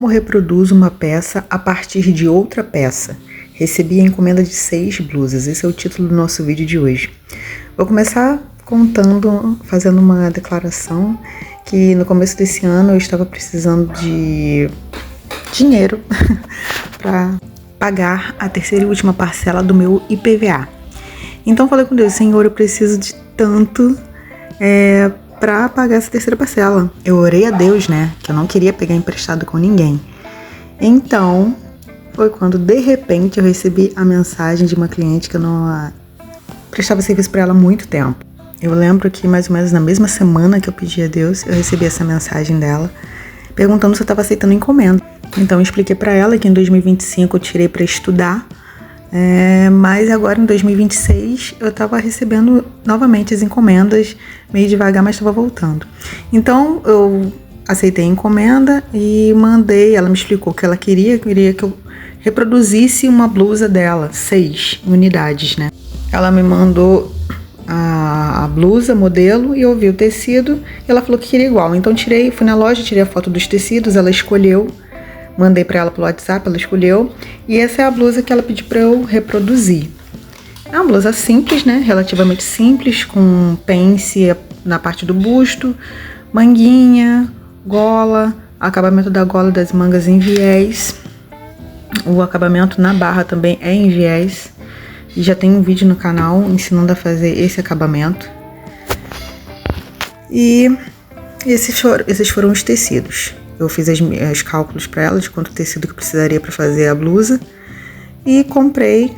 Como reproduzo uma peça a partir de outra peça? Recebi a encomenda de 6 blusas. Esse é o título do nosso vídeo de hoje. Vou começar fazendo uma declaração que no começo desse ano eu estava precisando de dinheiro para pagar a terceira e última parcela do meu IPVA. Então falei com Deus: Senhor, eu preciso de tanto para pagar essa terceira parcela. Eu orei a Deus, que eu não queria pegar emprestado com ninguém. Então, foi quando de repente eu recebi a mensagem de uma cliente que eu não prestava serviço para ela há muito tempo. Eu lembro que mais ou menos na mesma semana que eu pedi a Deus, eu recebi essa mensagem dela, perguntando se eu estava aceitando encomenda. Então eu expliquei para ela que em 2025 eu tirei para estudar, mas agora em 2026 eu estava recebendo novamente as encomendas, meio devagar, mas estava voltando. Então eu aceitei a encomenda e mandei. Ela me explicou que ela queria que eu reproduzisse uma blusa dela, 6 unidades, Ela me mandou a blusa, modelo, e eu vi o tecido e ela falou que queria igual. Então fui na loja, tirei a foto dos tecidos, ela escolheu. Mandei para ela pelo WhatsApp, ela escolheu. E essa é a blusa que ela pediu para eu reproduzir. É uma blusa simples, relativamente simples, com pence na parte do busto, manguinha, gola, acabamento da gola das mangas em viés. O acabamento na barra também é em viés. E já tem um vídeo no canal ensinando a fazer esse acabamento. E esses foram os tecidos. Eu fiz os cálculos para ela de quanto tecido que eu precisaria para fazer a blusa. E comprei.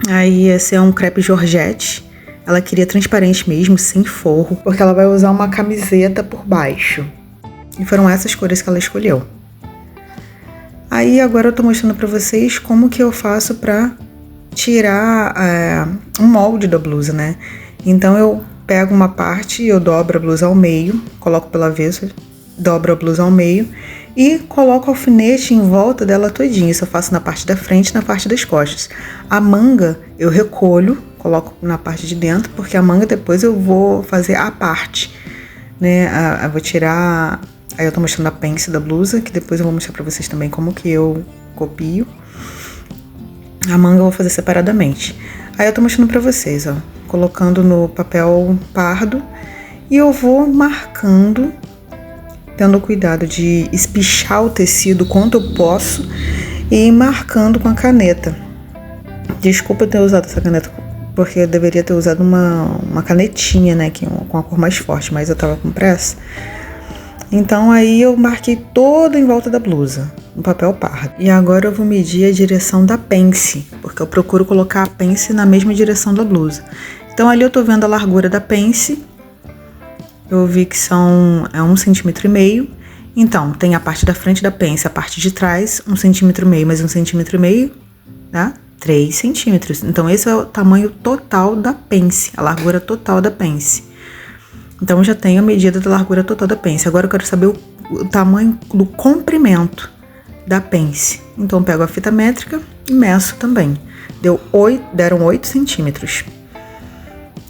Aí esse é um crepe Georgette. Ela queria transparente mesmo, sem forro, porque ela vai usar uma camiseta por baixo. E foram essas cores que ela escolheu. Aí agora eu tô mostrando para vocês como que eu faço para tirar um molde da blusa, Então eu pego uma parte, eu dobro a blusa ao meio, coloco pelo avesso, dobro a blusa ao meio e coloco alfinete em volta dela todinha. Isso eu faço na parte da frente e na parte das costas. A manga eu recolho, coloco na parte de dentro, porque a manga depois eu vou fazer a parte, Eu vou tirar. Aí eu tô mostrando a pence da blusa, que depois eu vou mostrar pra vocês também como que eu copio. A manga eu vou fazer separadamente. Aí eu tô mostrando pra vocês, colocando no papel pardo, e eu vou marcando, tendo cuidado de espichar o tecido quanto eu posso e marcando com a caneta. Desculpa eu ter usado essa caneta, porque eu deveria ter usado uma canetinha, com a cor mais forte, mas eu tava com pressa. Então aí eu marquei todo em volta da blusa, no papel pardo. E agora eu vou medir a direção da pence, porque eu procuro colocar a pence na mesma direção da blusa. Então ali eu tô vendo a largura da pence. Eu vi que é 1,5 cm. Então, tem a parte da frente da pence, a parte de trás, 1,5 cm, mais 1,5 cm, 3 centímetros. Então, esse é o tamanho total da pence, a largura total da pence. Então, eu já tenho a medida da largura total da pence. Agora, eu quero saber o tamanho do comprimento da pence. Então, eu pego a fita métrica e meço também. Deram 8 centímetros.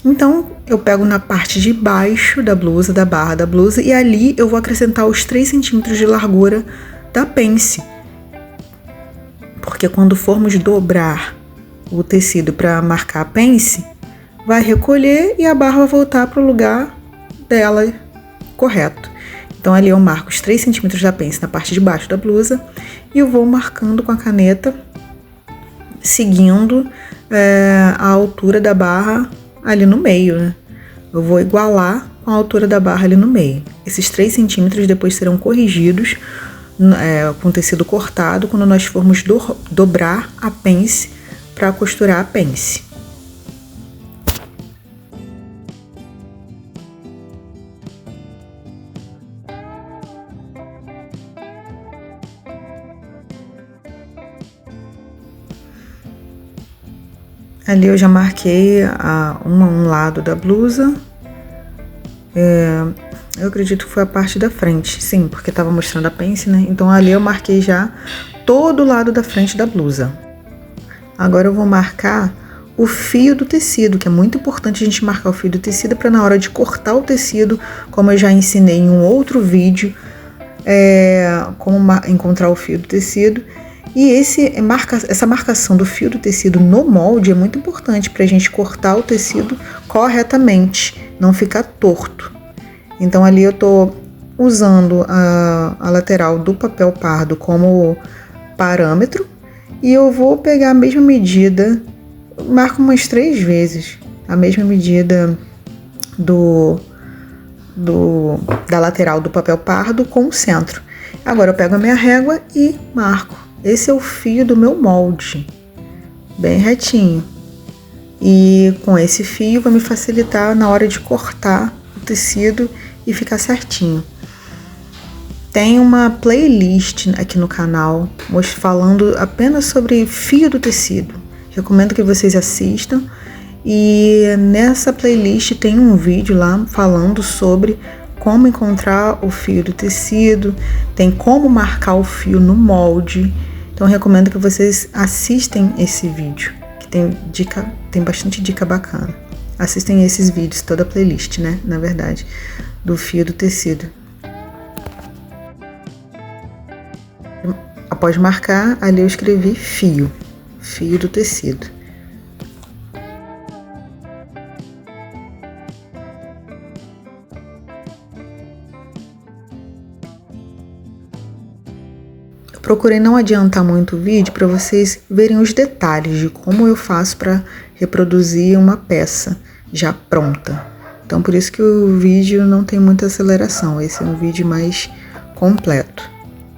Então, eu pego na parte de baixo da blusa, da barra da blusa, e ali eu vou acrescentar os 3 centímetros de largura da pence. Porque quando formos dobrar o tecido para marcar a pence, vai recolher e a barra vai voltar para o lugar dela correto. Então, ali eu marco os 3 centímetros da pence na parte de baixo da blusa e eu vou marcando com a caneta, seguindo a altura da barra ali no meio, Eu vou igualar com a altura da barra ali no meio. Esses 3 centímetros depois serão corrigidos com tecido cortado quando nós formos dobrar a pence para costurar a pence. Ali eu já marquei um lado da blusa. Eu acredito que foi a parte da frente, sim, porque estava mostrando a pence, Então ali eu marquei já todo o lado da frente da blusa. Agora eu vou marcar o fio do tecido, que é muito importante a gente marcar o fio do tecido para na hora de cortar o tecido, como eu já ensinei em um outro vídeo, como encontrar o fio do tecido. E essa marcação do fio do tecido no molde é muito importante para a gente cortar o tecido corretamente, não ficar torto. Então ali eu estou usando a lateral do papel pardo como parâmetro e eu vou pegar a mesma medida, marco umas 3 vezes a mesma medida da lateral do papel pardo com o centro. Agora eu pego a minha régua e marco. Esse é o fio do meu molde, bem retinho. E com esse fio vai me facilitar na hora de cortar o tecido e ficar certinho. Tem uma playlist aqui no canal falando apenas sobre fio do tecido. Recomendo que vocês assistam. E nessa playlist tem um vídeo lá falando sobre como encontrar o fio do tecido, tem como marcar o fio no molde. Então recomendo que vocês assistem esse vídeo, que tem bastante dica bacana. Assistem esses vídeos, toda a playlist, né? Na verdade, do fio do tecido. Após marcar, ali eu escrevi fio do tecido. Procurei não adiantar muito o vídeo para vocês verem os detalhes de como eu faço para reproduzir uma peça já pronta. Então por isso que o vídeo não tem muita aceleração, esse é um vídeo mais completo.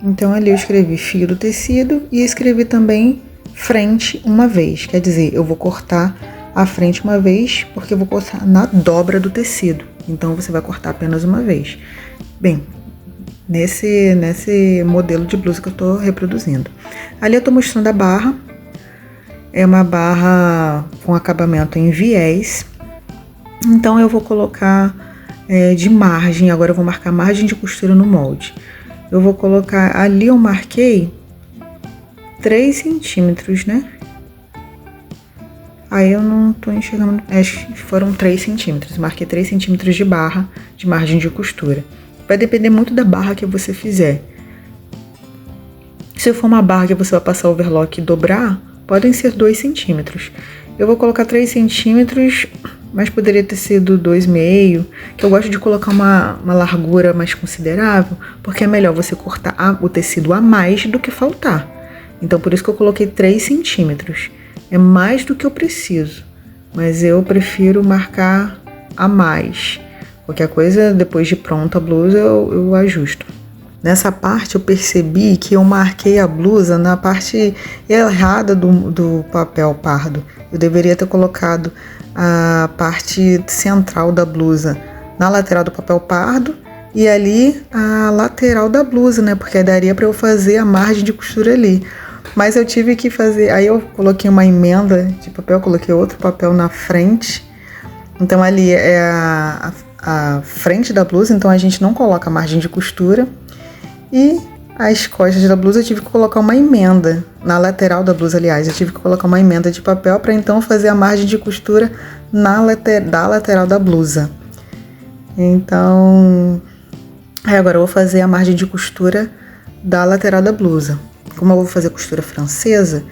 Então ali eu escrevi fio do tecido e escrevi também frente uma vez, quer dizer, eu vou cortar a frente uma vez porque eu vou cortar na dobra do tecido, então você vai cortar apenas uma vez. Bem, nesse modelo de blusa que eu tô reproduzindo. Ali eu tô mostrando a barra, é uma barra com acabamento em viés, então eu vou colocar de margem, agora eu vou marcar margem de costura no molde. Eu vou colocar, ali eu marquei 3 centímetros, né? Aí eu não tô enxergando, acho que foram 3 centímetros, marquei 3 centímetros de barra de margem de costura. Vai depender muito da barra que você fizer. Se for uma barra que você vai passar overlock e dobrar, podem ser 2 centímetros. Eu vou colocar 3 centímetros, mas poderia ter sido 2,5, que eu gosto de colocar uma largura mais considerável, porque é melhor você cortar o tecido a mais do que faltar. Então por isso que eu coloquei 3 centímetros. É mais do que eu preciso, mas eu prefiro marcar a mais. Qualquer coisa, depois de pronta a blusa, eu ajusto. Nessa parte eu percebi que eu marquei a blusa na parte errada do papel pardo. Eu deveria ter colocado a parte central da blusa na lateral do papel pardo e ali a lateral da blusa, né? Porque daria para eu fazer a margem de costura ali. Mas eu tive que fazer... Aí eu coloquei uma emenda de papel, coloquei outro papel na frente. Então ali é a frente da blusa, então a gente não coloca margem de costura. E as costas da blusa eu tive que colocar uma emenda, na lateral da blusa, aliás, eu tive que colocar uma emenda de papel para então fazer a margem de costura da lateral da blusa. Então, agora eu vou fazer a margem de costura da lateral da blusa. Como eu vou fazer costura francesa,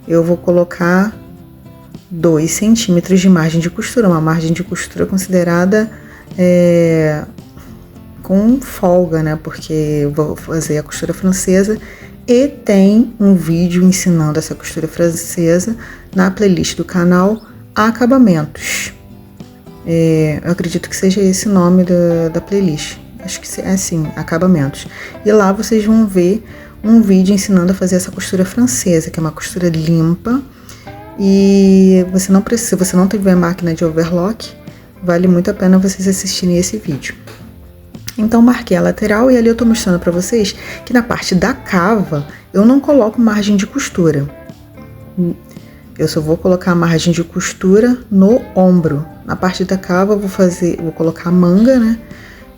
eu vou colocar 2 centímetros de margem de costura, uma margem de costura considerada com folga, né? Porque eu vou fazer a costura francesa e tem um vídeo ensinando essa costura francesa na playlist do canal Acabamentos. Eu acredito que seja esse o nome da playlist. Acho que é assim, Acabamentos. E lá vocês vão ver um vídeo ensinando a fazer essa costura francesa, que é uma costura limpa. E você não precisa, se você não tiver máquina de overlock, vale muito a pena vocês assistirem esse vídeo. Então marquei a lateral e ali eu tô mostrando pra vocês que na parte da cava eu não coloco margem de costura. Eu só vou colocar a margem de costura no ombro. Na parte da cava eu vou colocar a manga, né?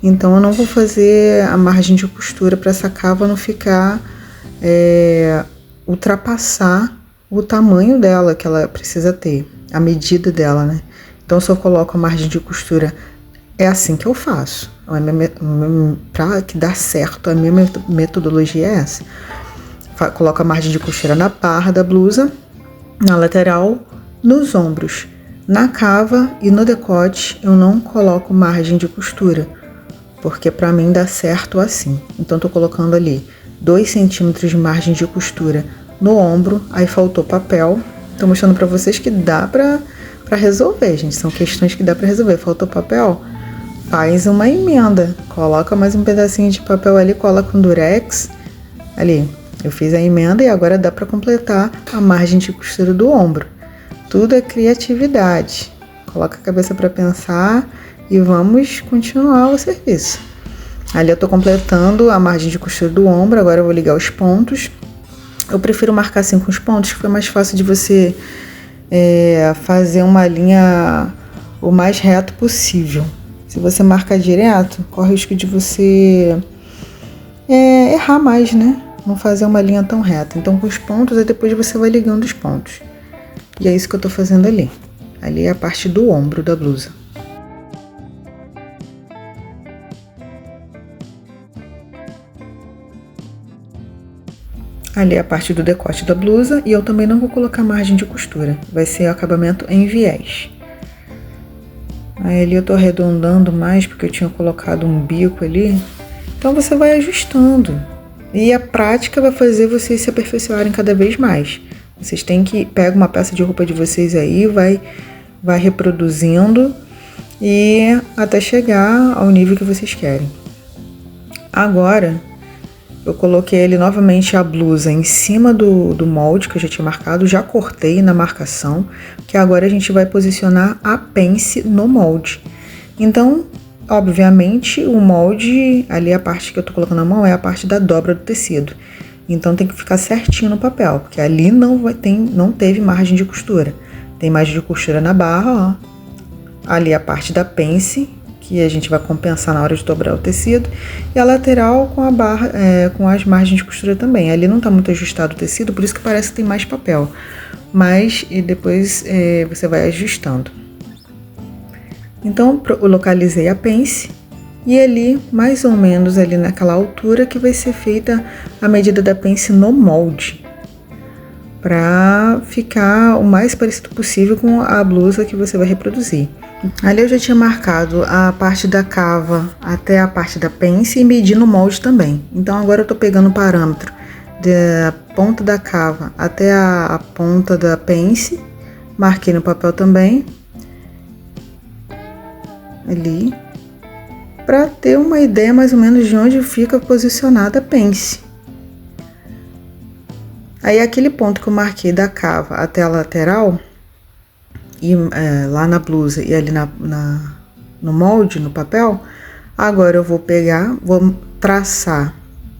Então eu não vou fazer a margem de costura para essa cava não ficar ultrapassar o tamanho dela que ela precisa ter, a medida dela, né? Então eu só coloco a margem de costura é assim que eu faço. Para que dar certo, a minha metodologia é essa. Coloco a margem de costura na barra da blusa, na lateral, nos ombros. Na cava e no decote eu não coloco margem de costura, porque para mim dá certo assim. Então tô colocando ali 2 centímetros de margem de costura no ombro, aí faltou papel. Tô mostrando para vocês que dá para resolver, gente. São questões que dá para resolver. Faltou papel? Faz uma emenda. Coloca mais um pedacinho de papel ali, cola com durex. Ali, eu fiz a emenda e agora dá para completar a margem de costura do ombro. Tudo é criatividade. Coloca a cabeça para pensar e vamos continuar o serviço. Ali eu tô completando a margem de costura do ombro, agora eu vou ligar os pontos. Eu prefiro marcar assim com os pontos, que foi mais fácil de você fazer uma linha o mais reto possível. Se você marcar direto, corre o risco de você errar mais, né? Não fazer uma linha tão reta. Então com os pontos, aí depois você vai ligando os pontos. E é isso que eu tô fazendo ali. Ali é a parte do ombro da blusa. Ali é a parte do decote da blusa e eu também não vou colocar margem de costura. Vai ser acabamento em viés. Aí ali eu tô arredondando mais porque eu tinha colocado um bico ali. Então você vai ajustando. E a prática vai fazer vocês se aperfeiçoarem cada vez mais. Vocês têm que pegar uma peça de roupa de vocês aí, vai reproduzindo e até chegar ao nível que vocês querem. Agora, eu coloquei ele novamente a blusa em cima do molde que eu já tinha marcado, já cortei na marcação, que agora a gente vai posicionar a pence no molde. Então, obviamente, o molde, ali a parte que eu tô colocando a mão é a parte da dobra do tecido. Então tem que ficar certinho no papel, porque ali não teve margem de costura. Tem margem de costura na barra, ó. Ali a parte da pence, que a gente vai compensar na hora de dobrar o tecido. E a lateral com a barra, com as margens de costura também. Ali não tá muito ajustado o tecido, por isso que parece que tem mais papel. Mas e depois você vai ajustando. Então eu localizei a pence. E ali, mais ou menos ali naquela altura que vai ser feita a medida da pence no molde. Para ficar o mais parecido possível com a blusa que você vai reproduzir. Ali eu já tinha marcado a parte da cava até a parte da pence e medi no molde também. Então agora eu tô pegando o parâmetro da ponta da cava até a ponta da pence. Marquei no papel também. Ali. Para ter uma ideia mais ou menos de onde fica posicionada a pence. Aí aquele ponto que eu marquei da cava até a lateral, e lá na blusa e ali no molde, no papel, agora eu vou pegar, vou traçar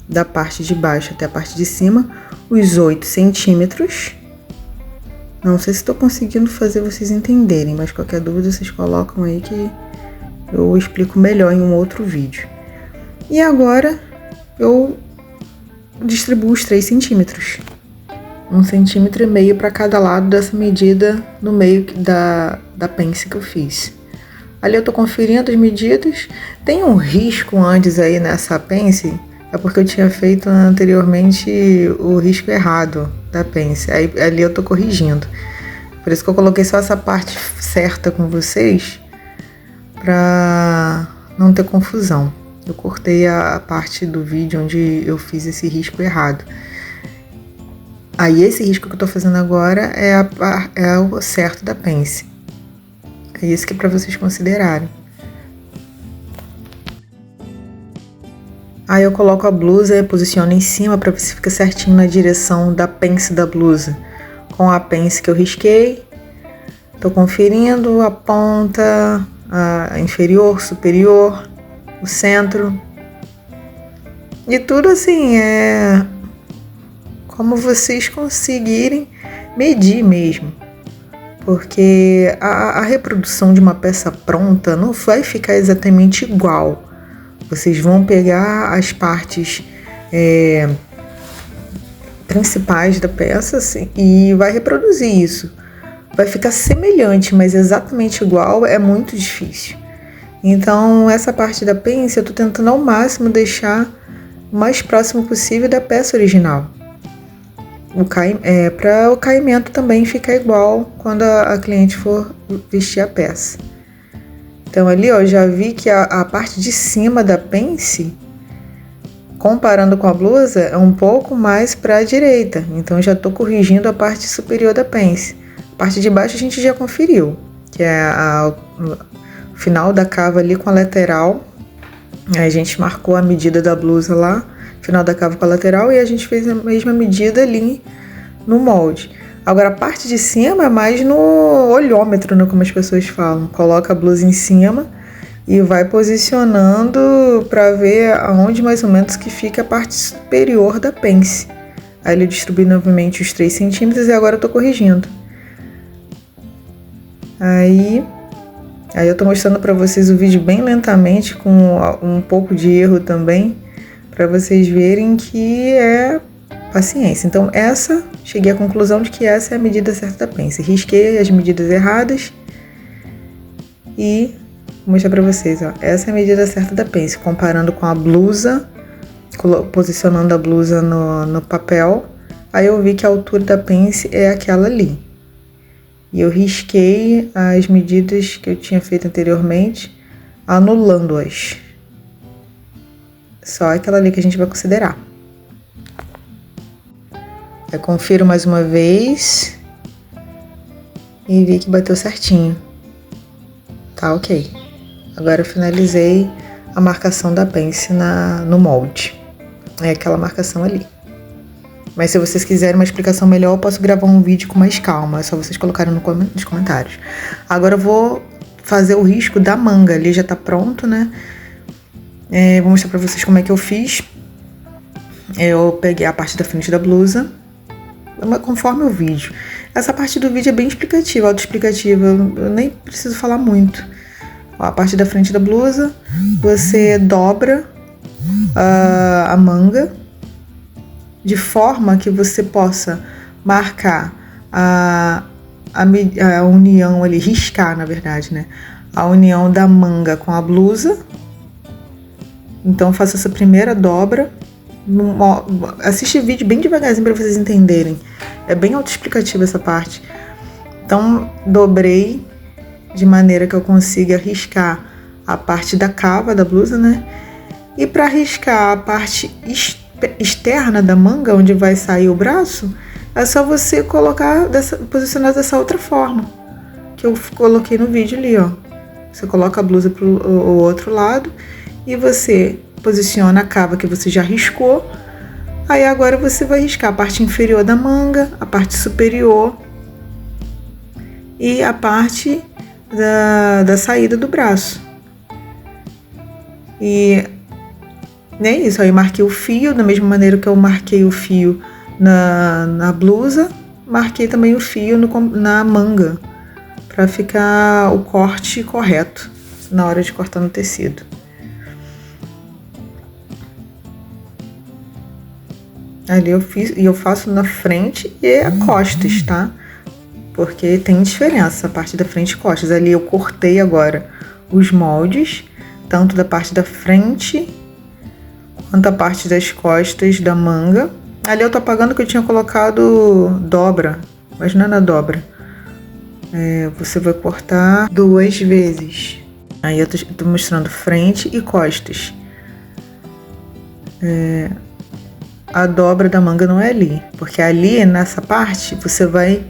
da parte de baixo até a parte de cima os 8 centímetros. Não sei se estou conseguindo fazer vocês entenderem, mas qualquer dúvida vocês colocam aí que eu explico melhor em um outro vídeo. E agora eu distribuo os 3 centímetros. 1,5 centímetro para cada lado dessa medida no meio da pence que eu fiz. Ali eu tô conferindo as medidas. Tem um risco antes aí nessa pence, é porque eu tinha feito anteriormente o risco errado da pence. Aí ali eu tô corrigindo. Por isso que eu coloquei só essa parte certa com vocês, para não ter confusão. Eu cortei a parte do vídeo onde eu fiz esse risco errado. Aí esse risco que eu tô fazendo agora é o certo da pence. É isso que é para vocês considerarem. Aí eu coloco a blusa e posiciono em cima para ver se fica certinho na direção da pence da blusa. Com a pence que eu risquei, tô conferindo a ponta, a inferior, superior, o centro. E tudo assim, como vocês conseguirem medir mesmo. Porque a reprodução de uma peça pronta não vai ficar exatamente igual. Vocês vão pegar as partes principais da peça assim, e vai reproduzir isso. Vai ficar semelhante, mas exatamente igual é muito difícil. Então essa parte da pence eu tô tentando ao máximo deixar o mais próximo possível da peça original. Para o caimento também ficar igual quando a cliente for vestir a peça. Então ali, ó, já vi que a parte de cima da pence, comparando com a blusa, é um pouco mais para a direita. Então já tô corrigindo a parte superior da pence. A parte de baixo a gente já conferiu, que é o final da cava ali com a lateral. Aí a gente marcou a medida da blusa lá, final da cava com a lateral, e a gente fez a mesma medida ali no molde. Agora a parte de cima é mais no olhômetro, né, como as pessoas falam. Coloca a blusa em cima e vai posicionando para ver aonde mais ou menos que fica a parte superior da pence. Aí ele distribui novamente os 3 centímetros e agora eu tô corrigindo. Aí eu tô mostrando para vocês o vídeo bem lentamente, com um pouco de erro também, para vocês verem que é paciência. Então cheguei à conclusão de que essa é a medida certa da pence. Risquei as medidas erradas e vou mostrar para vocês, ó. Essa é a medida certa da pence, comparando com a blusa, posicionando a blusa no papel. Aí eu vi que a altura da pence é aquela ali. E eu risquei as medidas que eu tinha feito anteriormente, anulando-as. Só aquela ali que a gente vai considerar. Eu confiro mais uma vez e vi que bateu certinho. Tá ok. Agora eu finalizei a marcação da pence no molde. É aquela marcação ali. Mas se vocês quiserem uma explicação melhor, eu posso gravar um vídeo com mais calma. É só vocês colocarem nos comentários. Agora eu vou fazer o risco da manga. Ali já tá pronto, né? Vou mostrar pra vocês como é que eu fiz. Eu peguei a parte da frente da blusa, conforme o vídeo. Essa parte do vídeo é bem explicativa, autoexplicativa. Eu nem preciso falar muito. Ó, a parte da frente da blusa, você dobra a manga, de forma que você possa marcar a união ali, riscar na verdade, né? A união da manga com a blusa. Então faça essa primeira dobra. Assiste o vídeo bem devagarzinho para vocês entenderem. É bem autoexplicativo essa parte. Então dobrei de maneira que eu consiga riscar a parte da cava da blusa, né? E para riscar a parte externa da manga, onde vai sair o braço, é só você posicionar dessa outra forma que eu coloquei no vídeo ali, ó. Você coloca a blusa pro outro lado e você posiciona a cava que você já riscou. Aí agora você vai riscar a parte inferior da manga, a parte superior e a parte da saída do braço. E é isso, aí marquei o fio, da mesma maneira que eu marquei o fio na blusa, marquei também o fio na manga, para ficar o corte correto na hora de cortar no tecido. Ali eu faço na frente e a costas, tá? Porque tem diferença a parte da frente e costas. Ali eu cortei agora os moldes, tanto da parte da frente quanto a parte das costas da manga. Ali eu tô apagando que eu tinha colocado dobra, mas não é na dobra. Você vai cortar 2 vezes. Aí eu tô mostrando frente e costas. A dobra da manga não é ali, porque ali nessa parte você vai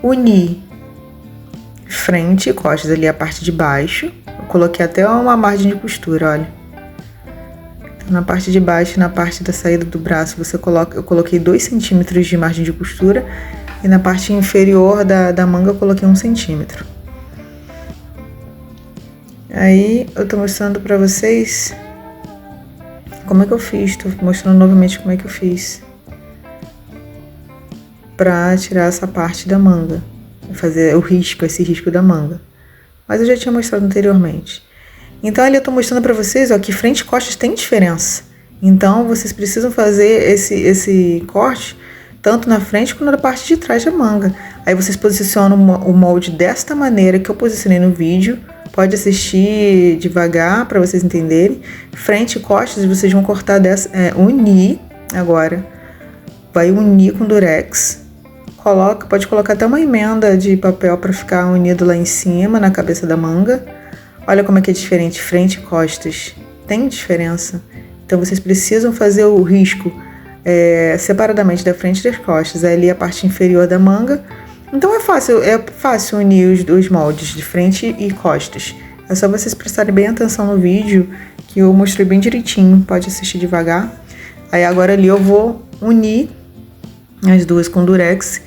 unir frente e costas. Ali a parte de baixo, eu coloquei até uma margem de costura, olha. Na parte de baixo e na parte da saída do braço eu coloquei 2 centímetros de margem de costura, e na parte inferior da manga eu coloquei 1 centímetro. Aí eu tô mostrando pra vocês como é que eu fiz, tô mostrando novamente como é que eu fiz pra tirar essa parte da manga, fazer esse risco da manga. Mas eu já tinha mostrado anteriormente. Então ali eu tô mostrando pra vocês, ó, que frente e costas tem diferença. Então vocês precisam fazer esse corte tanto na frente quanto na parte de trás da manga. Aí vocês posicionam o molde desta maneira que eu posicionei no vídeo, Pode assistir devagar para vocês entenderem. Frente e costas vocês vão cortar unir agora. Vai unir com durex. Pode colocar até uma emenda de papel para ficar unido lá em cima, na cabeça da manga. Olha como é que é diferente, frente e costas. Tem diferença. Então vocês precisam fazer o risco separadamente da frente e das costas. Ali a parte inferior da manga. Então é fácil unir os dois moldes, de frente e costas. É só vocês prestarem bem atenção no vídeo, que eu mostrei bem direitinho. Pode assistir devagar. Aí agora ali eu vou unir as duas com durex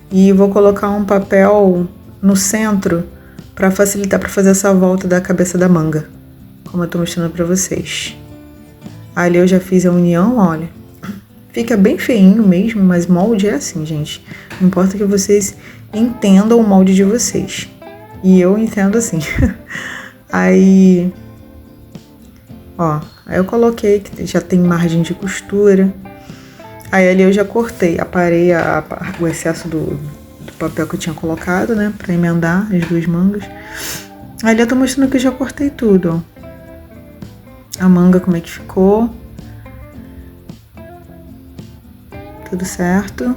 e vou colocar um papel no centro para facilitar para fazer essa volta da cabeça da manga, como eu tô mostrando para vocês. Ali eu já fiz a união, olha. Fica bem feinho mesmo, mas molde é assim, gente. Não importa que vocês entendam o molde de vocês. E eu entendo assim. Aí eu coloquei, que já tem margem de costura. Aí ali eu já cortei, aparei o excesso do papel que eu tinha colocado, né, pra emendar as duas mangas. Ali eu tô mostrando que eu já cortei tudo, ó. A manga como é que ficou. Tudo certo.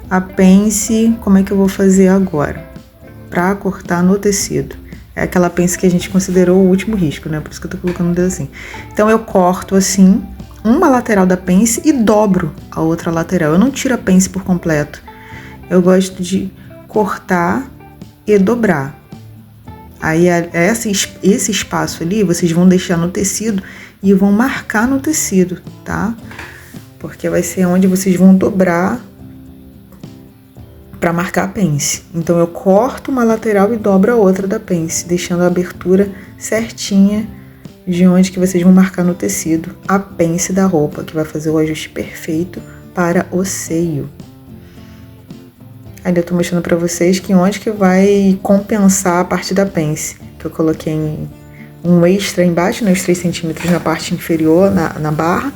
A pence, como é que eu vou fazer agora? Pra cortar no tecido. É aquela pence que a gente considerou o último risco, né? Por isso que eu tô colocando o dedo assim. Então eu corto assim, uma lateral da pence e dobro a outra lateral. Eu não tiro a pence por completo. Eu gosto de cortar e dobrar. Aí esse espaço ali vocês vão deixar no tecido e vão marcar no tecido, tá? Porque vai ser onde vocês vão dobrar para marcar a pence. Então eu corto uma lateral e dobro a outra da pence, deixando a abertura certinha de onde que vocês vão marcar no tecido a pence da roupa, que vai fazer o ajuste perfeito para o seio. Aí eu tô mostrando pra vocês que onde que vai compensar a parte da pence, que eu coloquei um extra embaixo, né, os 3 centímetros na parte inferior, na barra.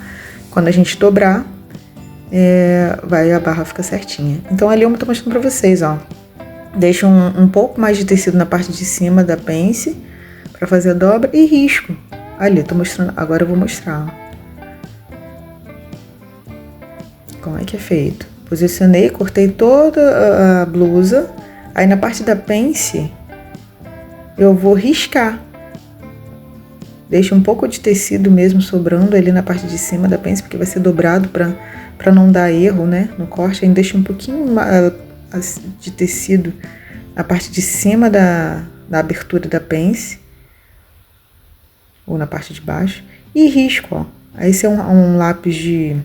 Quando a gente dobrar, a barra fica certinha. Então ali eu tô mostrando pra vocês, ó. Deixo um pouco mais de tecido na parte de cima da pence pra fazer a dobra e risco. Ali, tô mostrando, agora eu vou mostrar, ó, como é que é feito. Posicionei, cortei toda a blusa. Aí na parte da pence eu vou riscar. Deixo um pouco de tecido mesmo sobrando ali na parte de cima da pence, porque vai ser dobrado para não dar erro, né, no corte. Aí deixo um pouquinho de tecido na parte de cima da abertura da pence, ou na parte de baixo, e risco, ó. Aí esse é um lápis de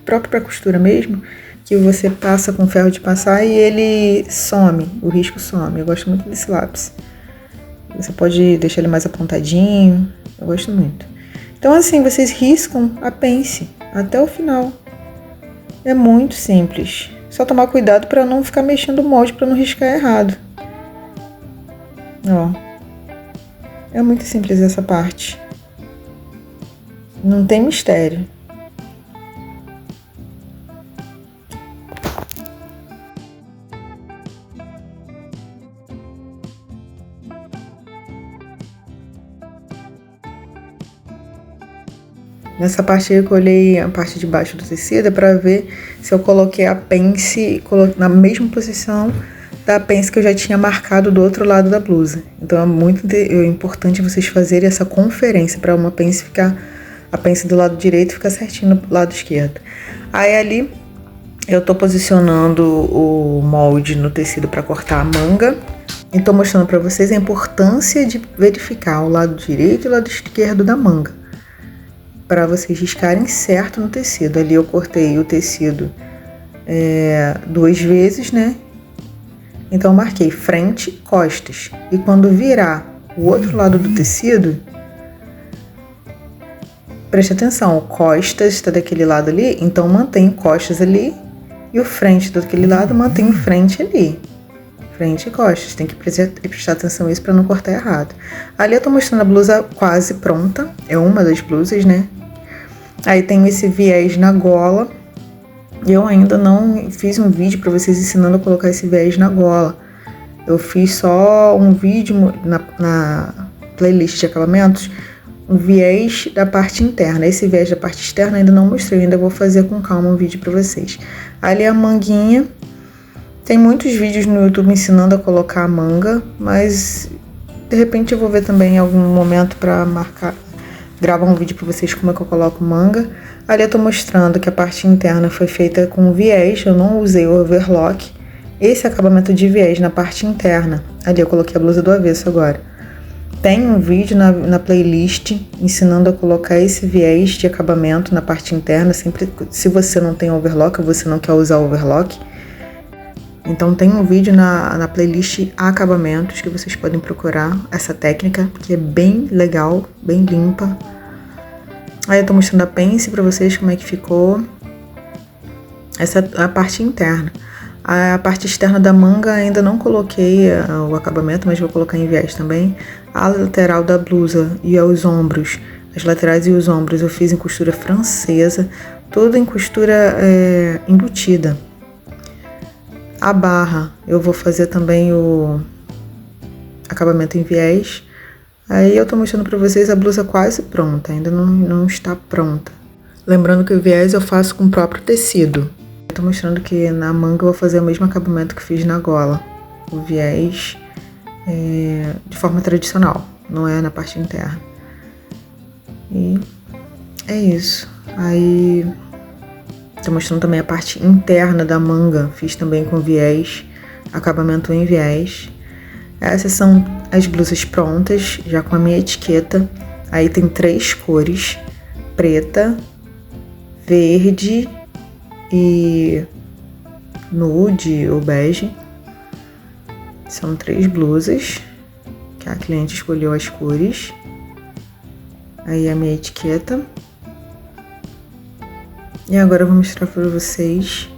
próprio para costura mesmo, que você passa com ferro de passar e ele some, o risco some. Eu gosto muito desse lápis. Você pode deixar ele mais apontadinho, eu gosto muito. Então assim, vocês riscam a pence até o final. É muito simples. Só tomar cuidado para não ficar mexendo o molde, para não riscar errado. Ó. É muito simples essa parte. Não tem mistério. Nessa parte aí eu colhei a parte de baixo do tecido para ver se eu coloquei a pence na mesma posição da pence que eu já tinha marcado do outro lado da blusa. Então é muito importante vocês fazerem essa conferência para uma pence ficar, a pence do lado direito ficar certinho do lado esquerdo. Aí ali eu tô posicionando o molde no tecido para cortar a manga. E tô mostrando para vocês a importância de verificar o lado direito e o lado esquerdo da manga, para vocês riscarem certo no tecido. Ali eu cortei o tecido 2 vezes, né? Então eu marquei frente, costas. E quando virar o outro lado do tecido, preste atenção, o costas está daquele lado ali, então mantém o costas ali, e o frente daquele lado mantém o frente ali. Frente e costas, tem que prestar atenção nisso para não cortar errado. Ali eu tô mostrando a blusa quase pronta, é uma das blusas, né? Aí tem esse viés na gola. Eu ainda não fiz um vídeo para vocês ensinando a colocar esse viés na gola. eu fiz só um vídeo na playlist de acabamentos, um viés da parte interna. Esse viés da parte externa ainda não mostrei, ainda vou fazer com calma um vídeo para vocês. Ali a manguinha, tem muitos vídeos no YouTube ensinando a colocar a manga, mas de repente eu vou ver também em algum momento para gravar um vídeo para vocês como é que eu coloco manga. Ali eu tô mostrando que a parte interna foi feita com viés, eu não usei o overlock. Esse acabamento de viés na parte interna, ali eu coloquei a blusa do avesso agora. Tem um vídeo na playlist ensinando a colocar esse viés de acabamento na parte interna, sempre se você não tem overlock ou você não quer usar overlock. Então tem um vídeo na playlist acabamentos que vocês podem procurar essa técnica, que é bem legal, bem limpa. Aí eu tô mostrando a pence pra vocês como é que ficou. Essa é a parte interna. A parte externa da manga ainda não coloquei o acabamento, mas vou colocar em viés também. A lateral da blusa e os ombros, as laterais e os ombros eu fiz em costura francesa, tudo em costura embutida. A barra eu vou fazer também o acabamento em viés. Aí eu tô mostrando pra vocês a blusa quase pronta, ainda não está pronta. Lembrando que o viés eu faço com o próprio tecido. Eu tô mostrando que na manga eu vou fazer o mesmo acabamento que fiz na gola. O viés de forma tradicional, não é na parte interna. E é isso. Aí tô mostrando também a parte interna da manga, fiz também com viés, acabamento em viés. Essas são as blusas prontas, já com a minha etiqueta. Aí tem 3 cores, preta, verde e nude ou bege. São 3 blusas que a cliente escolheu as cores. Aí a minha etiqueta. E agora eu vou mostrar para vocês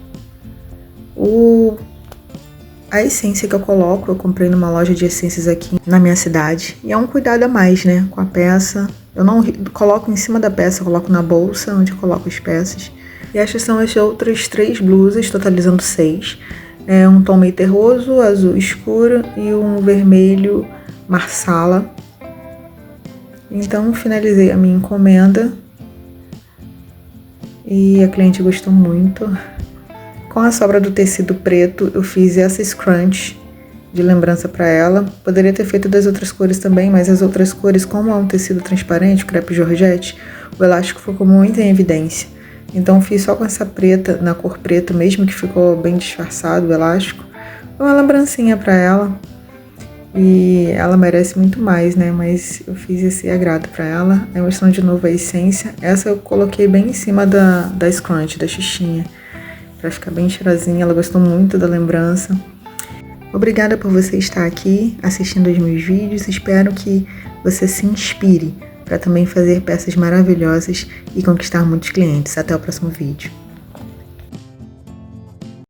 a essência que eu coloco. Eu comprei numa loja de essências aqui na minha cidade. E é um cuidado a mais, né, com a peça. Eu não coloco em cima da peça, eu coloco na bolsa onde eu coloco as peças. E estas são as outras 3 blusas, totalizando 6. É um tom meio terroso, azul escuro e um vermelho marsala. Então finalizei a minha encomenda. E a cliente gostou muito. Com a sobra do tecido preto, eu fiz essa scrunch de lembrança para ela. Poderia ter feito das outras cores também, mas as outras cores, como é um tecido transparente, crepe Georgette, o elástico ficou muito em evidência. Então fiz só com essa preta, na cor preta, mesmo que ficou bem disfarçado o elástico. Uma lembrancinha para ela. E ela merece muito mais, né? Mas eu fiz esse agrado para ela. Aí mostrando de novo a essência. Essa eu coloquei bem em cima da scrunch, da xixinha, pra ficar bem cheirosinha. Ela gostou muito da lembrança. Obrigada por você estar aqui assistindo os meus vídeos. Espero que você se inspire para também fazer peças maravilhosas e conquistar muitos clientes. Até o próximo vídeo.